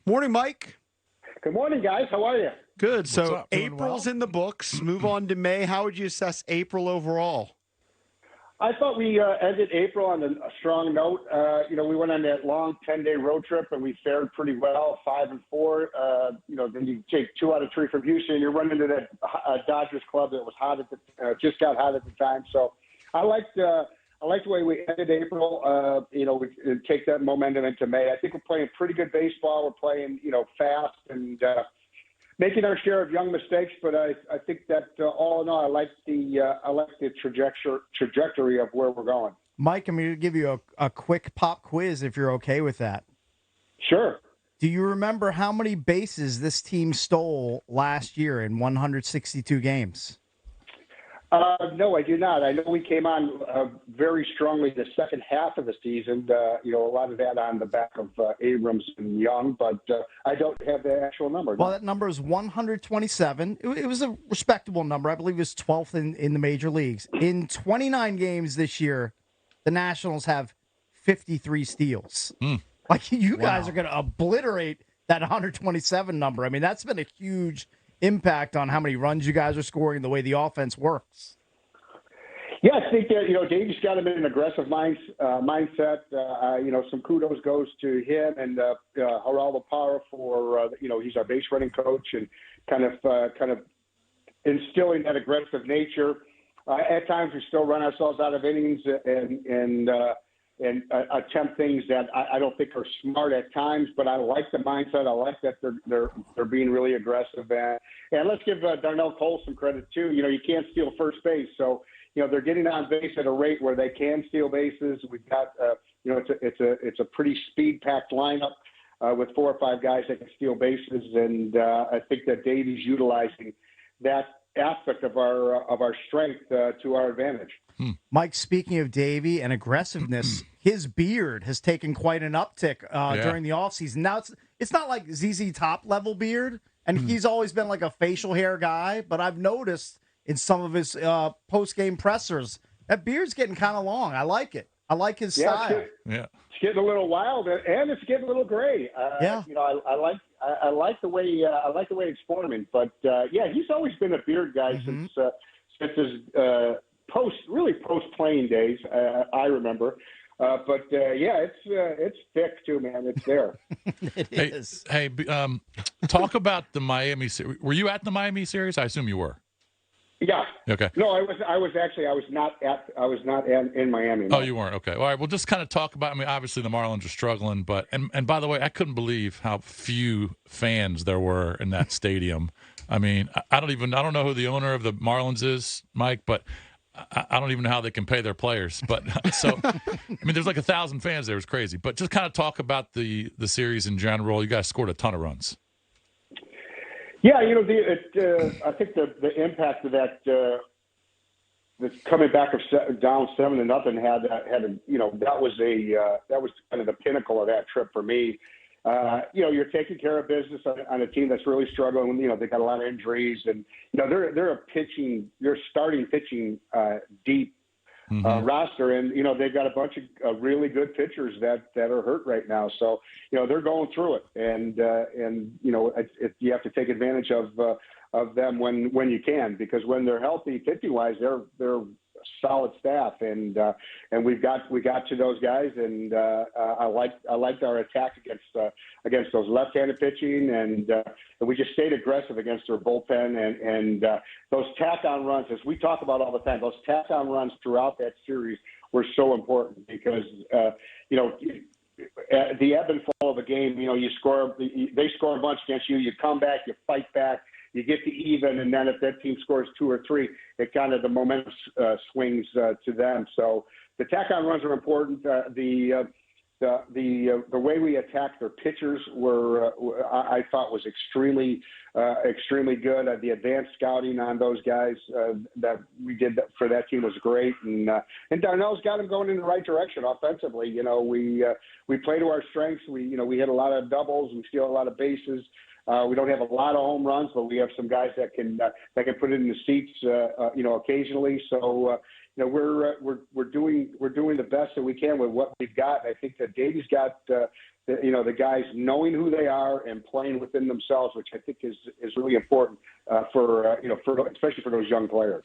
Morning, Mike. Good morning, guys. How are you? Good. So up? Doing April's well? in the books. Move on to May. How would you assess April overall? I thought we ended April on a strong note. We went on that long 10-day road trip, and we fared pretty well, 5-4. Then you take 2 out of 3 from Houston, and you're running into that Dodgers club that was hot just got hot at the time. So I liked the way we ended April. We take that momentum into May. I think we're playing pretty good baseball. We're playing, fast and making our share of young mistakes, but I think that all in all, I like the trajectory of where we're going. Mike, I'm going to give you a quick pop quiz if you're okay with that. Sure. Do you remember how many bases this team stole last year in 162 games? No, I do not. I know we came on very strongly the second half of the season. A lot of that on the back of Abrams and Young, but I don't have the actual number. Well, that number is 127. It was a respectable number. I believe it was 12th in the major leagues. In 29 games this year, the Nationals have 53 steals. Like, you guys are going to obliterate that 127 number. I mean, that's been a huge impact on how many runs you guys are scoring, the way the offense works. Yeah, I think Davy's got him in an aggressive mindset. Some kudos goes to him and Geraldo Parra for he's our base running coach and kind of instilling that aggressive nature. At times we still run ourselves out of innings and attempt things that I don't think are smart at times, but I like the mindset. I like that they're being really aggressive. And let's give Darnell Cole some credit too. You can't steal first base, so they're getting on base at a rate where they can steal bases. We've got it's a pretty speed-packed lineup with 4 or 5 guys that can steal bases, and I think that Davy's utilizing that aspect of our strength to our advantage. Mike, speaking of Davey and aggressiveness, his beard has taken quite an uptick during the offseason. Now, it's not like ZZ Top level beard, and he's always been like a facial hair guy, but I've noticed in some of his post-game pressers, that beard's getting kind of long. I like it. I like his style. It's getting a little wild, and it's getting a little gray. I like the way it's forming. But he's always been a beard guy since his post-playing days. I remember. It's thick too, man. It's there. It is. Hey, talk about the Miami series. Were you at the Miami series? I assume you were. Yeah. Okay. No, I was not in Miami. No. Oh, you weren't. Okay. All right. Well, just kind of talk about. I mean, obviously the Marlins are struggling, but and by the way, I couldn't believe how few fans there were in that stadium. I mean, I don't know who the owner of the Marlins is, Mike, but I don't even know how they can pay their players. But so, I mean, there's like 1,000 fans there. It was crazy. But just kind of talk about the series in general. You guys scored a ton of runs. Yeah, I think the impact of that coming back of down 7-0 had that was kind of the pinnacle of that trip for me. You're taking care of business on a team that's really struggling. They got a lot of injuries, and they're starting pitching deep roster, and they've got a bunch of really good pitchers that are hurt right now. So they're going through it, and you have to take advantage of them when you can, because when they're healthy pitching wise, they're solid staff, and we got to those guys, and I liked our attack against those left-handed pitching, and we just stayed aggressive against their bullpen, and those tack-on runs, as we talk about all the time, those tack-on runs throughout that series were so important because the ebb and flow of a game, they score a bunch against you, you come back, you fight back. You get to even, and then if that team scores 2 or 3, it kind of the momentum swings to them. So the tack-on runs are important. The way we attacked their pitchers I thought was extremely good. The advanced scouting on those guys that we did for that team was great, and Darnell's got them going in the right direction offensively. We play to our strengths. We hit a lot of doubles. We steal a lot of bases. We don't have a lot of home runs, but we have some guys that can put it in the seats, occasionally. So, we're doing the best that we can with what we've got. I think that Davy's got the guys knowing who they are and playing within themselves, which I think is really important for especially for those young players.